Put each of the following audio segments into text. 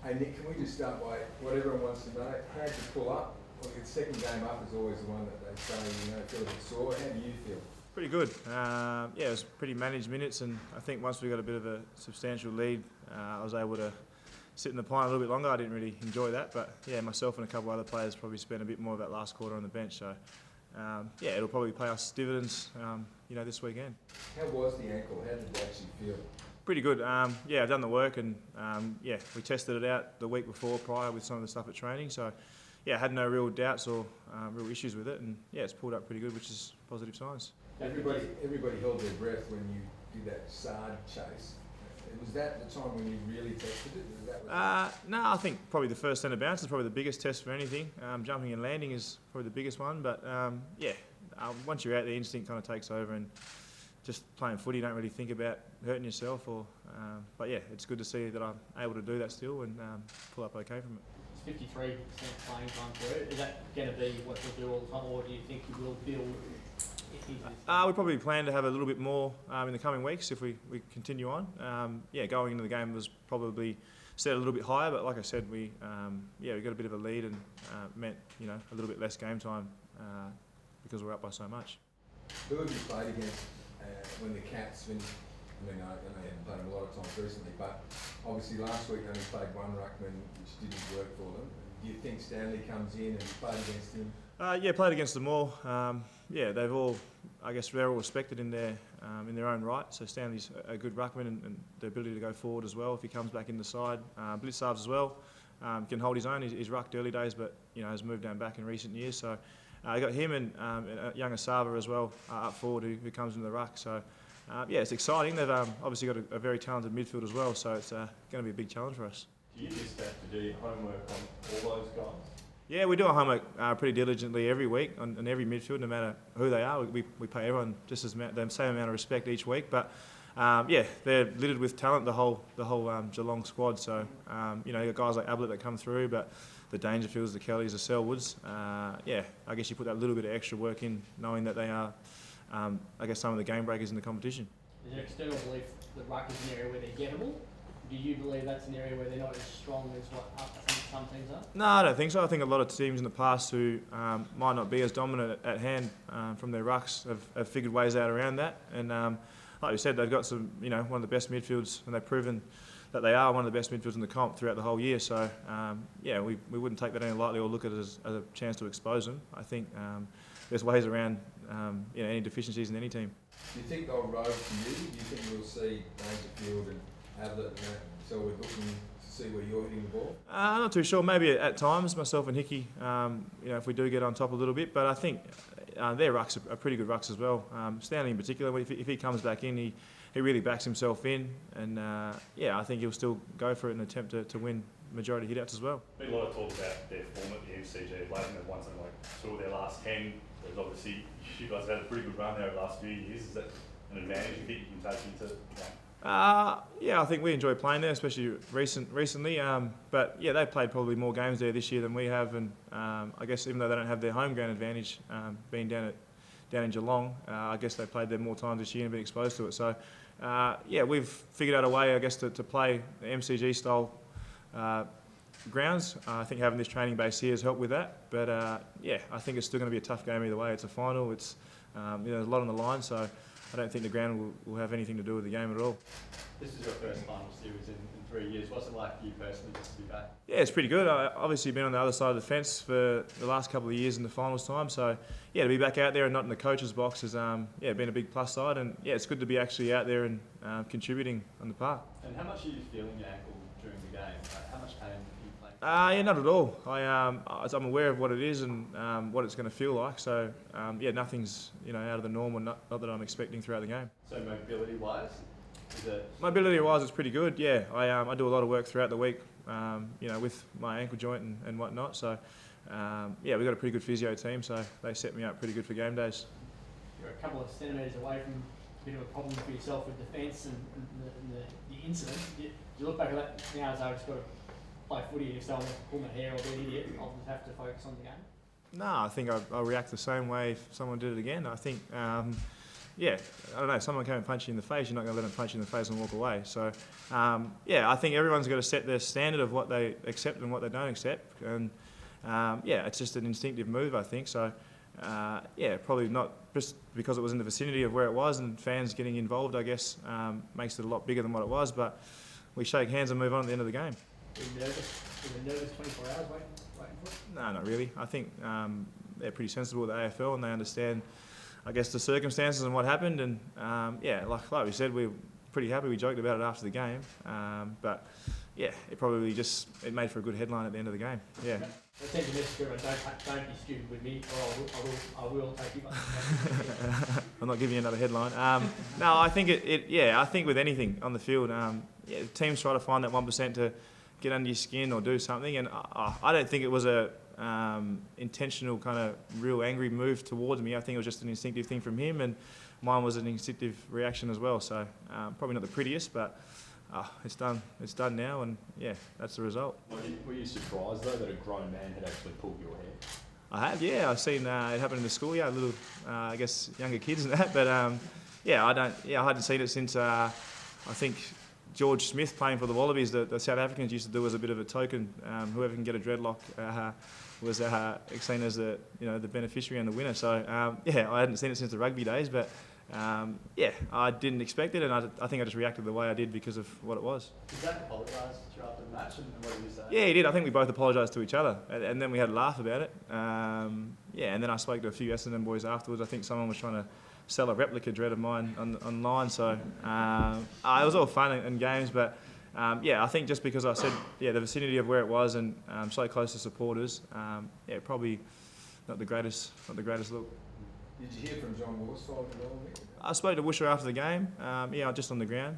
Hey Nick, can we just start by what everyone wants to know? How did you pull up? Well, the second game up is always the one that they say, feel a bit sore. How do you feel? Pretty good. It was pretty managed minutes, and I think once we got a bit of a substantial lead, I was able to sit in the pine a little bit longer. I didn't really enjoy that, but yeah, myself and a couple of other players probably spent a bit more of that last quarter on the bench. So it'll probably pay us dividends, this weekend. How was the ankle? How did it actually feel? Pretty good. I've done the work, and we tested it out the week before prior with some of the stuff at training. So I had no real doubts or real issues with it, and it's pulled up pretty good, which is positive signs. Everybody held their breath when you did that Sard chase. Was that the time when you really tested it? No, I think probably the first centre bounce is probably the biggest test for anything. Jumping and landing is probably the biggest one, but once you're out, the instinct kind of takes over, and just playing footy, you don't really think about hurting yourself. But it's good to see that I'm able to do that still and pull up okay from it. It's 53% playing time for it. Is that going to be what you'll do all the time, or do you think you will build? We probably plan to have a little bit more in the coming weeks if we continue on. Going into the game was probably set a little bit higher, but like I said, we got a bit of a lead and meant a little bit less game time because we're up by so much. Who have you played against when the Cats? I know you haven't played them a lot of times recently, but obviously last week they only played one ruckman, which didn't work for them. Do you think Stanley comes in and played against him? Played against them all. They've all, they're all respected in their own right. So Stanley's a good ruckman and the ability to go forward as well if he comes back in the side. Blitzarves as well, can hold his own. He's rucked early days, but has moved down back in recent years. So I got him and young Asava as well up forward who comes in the ruck. So it's exciting. They've obviously got a very talented midfield as well. So it's going to be a big challenge for us. Do you just have to do your homework on all those guys? Yeah, we do our homework pretty diligently every week on every midfield, no matter who they are. We pay everyone just the same amount of respect each week. But they're littered with talent, the whole Geelong squad. So you got guys like Ablett that come through, but the Dangerfields, the Kellys, the Selwoods. I guess you put that little bit of extra work in, knowing that they are, some of the game breakers in the competition. Is there external belief that ruck is an area where they're gettable? Do you believe that's an area where they're not as strong as what some teams are? No, I don't think so. I think a lot of teams in the past who might not be as dominant at hand from their rucks have figured ways out around that. And like we said, they've got some, one of the best midfields, and they've proven that they are one of the best midfields in the comp throughout the whole year. So we wouldn't take that any lightly or look at it as a chance to expose them. I think there's ways around any deficiencies in any team. Do you think they'll roll to you? Do you think we'll see Dangerfield and Ablett and that, so we're looking to see where you're hitting the ball? I'm not too sure. Maybe at times, myself and Hickey, if we do get on top a little bit. But I think their rucks are pretty good rucks as well. Stanley in particular, if he comes back in, he really backs himself in. And I think he'll still go for it and attempt to win majority hitouts as well. There's been a lot of talk about their form at the MCG. Leighton have won something like 2 of their last 10. There's obviously, you guys have had a pretty good run there over the last few years. Is that an advantage you think you can take into that? I think we enjoy playing there, especially recently. But they've played probably more games there this year than we have, and I guess even though they don't have their home ground advantage, being down in Geelong, I guess they played there more times this year and been exposed to it. So we've figured out a way, I guess, to play the MCG style grounds. I think having this training base here has helped with that. But I think it's still going to be a tough game either way. It's a final. It's there's a lot on the line, so I don't think the ground will have anything to do with the game at all. This is your first final series in 3 years. What's it like for you personally just to be back? Yeah, it's pretty good. I've obviously been on the other side of the fence for the last couple of years in the finals time. So, to be back out there and not in the coach's box has been a big plus side. And, it's good to be actually out there and contributing on the park. And how much are you feeling your ankle during the game? How much pain are you playing? Not at all. I'm aware of what it is and what it's going to feel like. So, nothing's out of the norm, or not that I'm expecting throughout the game. So mobility-wise? Mobility-wise, it's pretty good. Yeah, I do a lot of work throughout the week, with my ankle joint and whatnot. So, we've got a pretty good physio team, so they set me up pretty good for game days. You're a couple of centimetres away from a bit of a problem for yourself with defence and the incident. Do you look back at that now as I've just got to play footy, and if someone wants to pull my hair or be an idiot, I'll just have to focus on the game? No, I think I'll react the same way if someone did it again. I think yeah, I don't know, someone came and punch you in the face, you're not going to let them punch you in the face and walk away. So, yeah, I think everyone's got to set their standard of what they accept and what they don't accept. And, yeah, it's just an instinctive move, I think. So, yeah, probably not just because it was in the vicinity of where it was and fans getting involved, I guess, makes it a lot bigger than what it was. But we shake hands and move on at the end of the game. Were you nervous? Were you nervous 24 hours waiting for it? No, not really. I think they're pretty sensible with the AFL and they understand, I guess, the circumstances and what happened. And yeah, like we said, we're pretty happy. We joked about it after the game, but yeah, it made for a good headline at the end of the game. Yeah. I sent a message to everyone, don't be stupid with me, or I will take you. I'm not giving you another headline. No, I think I think with anything on the field, yeah, teams try to find that 1% to get under your skin or do something, and I don't think it was a intentional kind of real angry move towards me. I think it was just an instinctive thing from him, and mine was an instinctive reaction as well. So probably not the prettiest, but it's done. It's done now, and yeah, that's the result. Were you surprised though that a grown man had actually pulled your hair? I have, yeah. I've seen it happen in the schoolyard, little, I guess, younger kids and that. But yeah, I hadn't seen it since I think George Smith playing for the Wallabies. The South Africans used to do as a bit of a token. Whoever can get a dreadlock was seen as the beneficiary and the winner. So yeah, I hadn't seen it since the rugby days, but. Yeah, I didn't expect it, and I think I just reacted the way I did because of what it was. Did Zach apologise to you after the match, and what did you say? Yeah, he did. I think we both apologised to each other, and then we had a laugh about it. Yeah, and then I spoke to a few Essendon boys afterwards. I think someone was trying to sell a replica dread of mine online, so it was all fun and games, but yeah, I think just because I said, yeah, the vicinity of where it was and so close to supporters, yeah, probably not the greatest look. Did you hear from John Worsfold at all? I spoke to Woosher after the game. Yeah, just on the ground.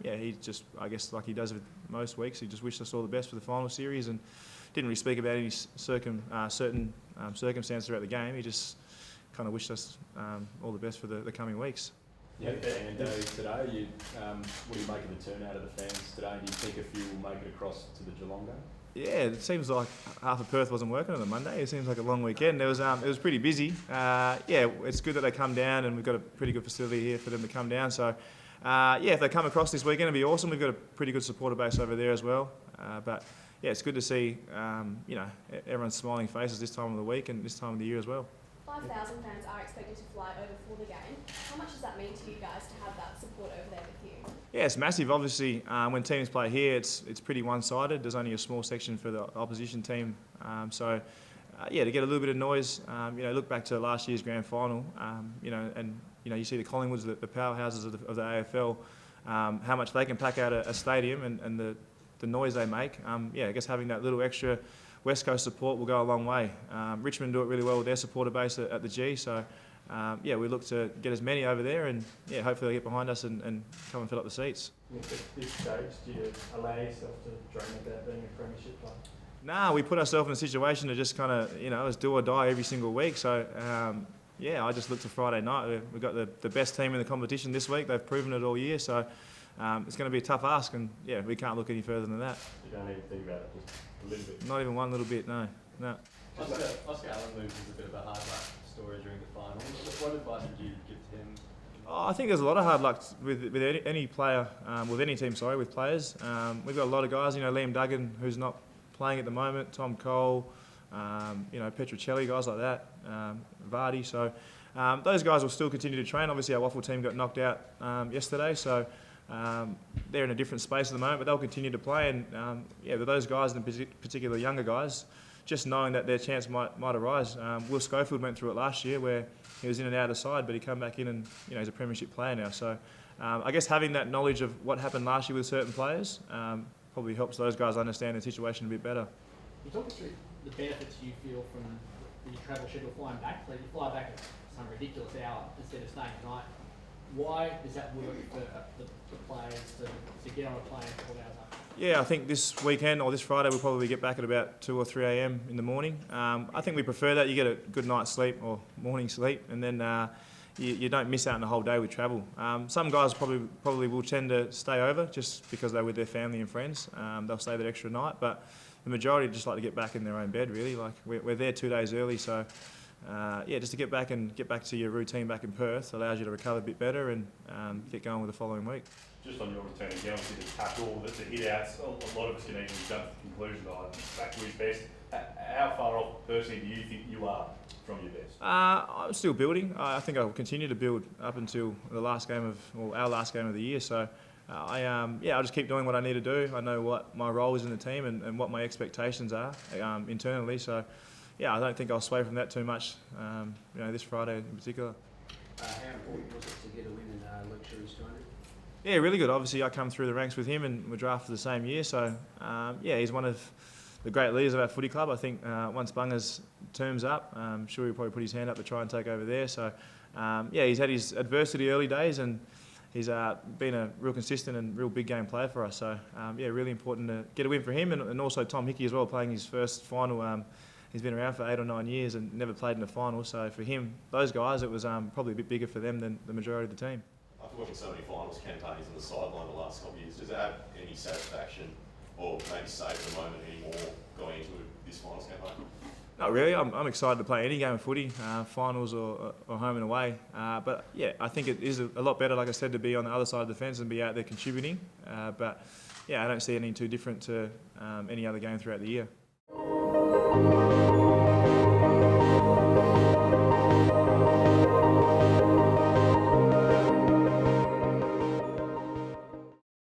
Yeah, he just, I guess, like he does with most weeks, he just wished us all the best for the final series and didn't really speak about any certain circumstances throughout the game. He just kind of wished us all the best for the coming weeks. Yeah, and today, what do you make of the turnout of the fans today? Do you think a few will make it across to the Geelong game? Yeah, it seems like half of Perth wasn't working on the Monday. It seems like a long weekend. It was pretty busy. Yeah, it's good that they come down, and we've got a pretty good facility here for them to come down. So, yeah, if they come across this weekend, it'd be awesome. We've got a pretty good supporter base over there as well. But yeah, it's good to see everyone's smiling faces this time of the week and this time of the year as well. 5,000 fans are expected to fly over for the game. How much does that mean to you guys to have that support over there with you? Yeah, it's massive. Obviously, when teams play here, it's pretty one-sided. There's only a small section for the opposition team. So, yeah, to get a little bit of noise, look back to last year's grand final, and you see the Collingwoods, the powerhouses of the AFL, how much they can pack out a stadium and the noise they make. Yeah, I guess having that little extra West Coast support will go a long way. Richmond do it really well with their supporter base at the G, so yeah, we look to get as many over there and yeah, hopefully they'll get behind us and come and fill up the seats. At this stage, do you allow yourself to dream about being a premiership player? Nah, we put ourselves in a situation to just kind of, it's do or die every single week. So, yeah, I just look to Friday night. We've got the best team in the competition this week. They've proven it all year, so it's going to be a tough ask, and yeah, we can't look any further than that. You don't even think about it, just a little bit? Not even one little bit, no. Oscar Allen moves is a bit of a hard luck story during the final. What advice would you give to him? Oh, I think there's a lot of hard luck with any player, with any team, with players. We've got a lot of guys, Liam Duggan, who's not playing at the moment, Tom Cole, Petruccelli, guys like that, Vardy. So those guys will still continue to train. Obviously, our waffle team got knocked out yesterday, so they're in a different space at the moment, but they'll continue to play. And yeah, with those guys, and particular younger guys, just knowing that their chance might arise. Will Schofield went through it last year where he was in and out of the side, but he came back in and he's a premiership player now. So I guess having that knowledge of what happened last year with certain players probably helps those guys understand the situation a bit better. You talk us through the benefits you feel from the travel schedule flying back. Like you fly back at some ridiculous hour instead of staying tonight. Why does that work for the players to get on a plane 4 hours after? Yeah, I think this weekend or this Friday we'll probably get back at about 2 or 3 a.m. in the morning. I think we prefer that. You get a good night's sleep or morning sleep, and then you don't miss out on the whole day with travel. Some guys probably will tend to stay over just because they're with their family and friends. They'll stay that extra night, but the majority just like to get back in their own bed, really. Like we're there 2 days early, so just to get back to your routine back in Perth allows you to recover a bit better and get going with the following week. Just on your return again, obviously the tackle, the hit outs, a lot of us can even jump to the conclusion that back to his best. How far off personally do you think you are from your best? I'm still building. I think I'll continue to build up until our last game of the year. So I'll just keep doing what I need to do. I know what my role is in the team and what my expectations are internally. So I don't think I'll sway from that too much. This Friday in particular. How important was it to get a win in Luxury's 200? Yeah, really good. Obviously, I come through the ranks with him and we're drafted the same year. So, he's one of the great leaders of our footy club. I think once Bunga's term's up, I'm sure he'll probably put his hand up to try and take over there. So, he's had his adversity early days and he's been a real consistent and real big game player for us. So, really important to get a win for him and also Tom Hickey as well, playing his first final. He's been around for 8 or 9 years and never played in a final. So for him, those guys, it was probably a bit bigger for them than the majority of the team. After watching so many finals campaigns on the sideline the last couple of years, does it have any satisfaction or maybe say at the moment anymore going into this finals campaign? Not really. I'm excited to play any game of footy, finals or home and away. But I think it is a lot better, like I said, to be on the other side of the fence and be out there contributing. I don't see anything too different to any other game throughout the year.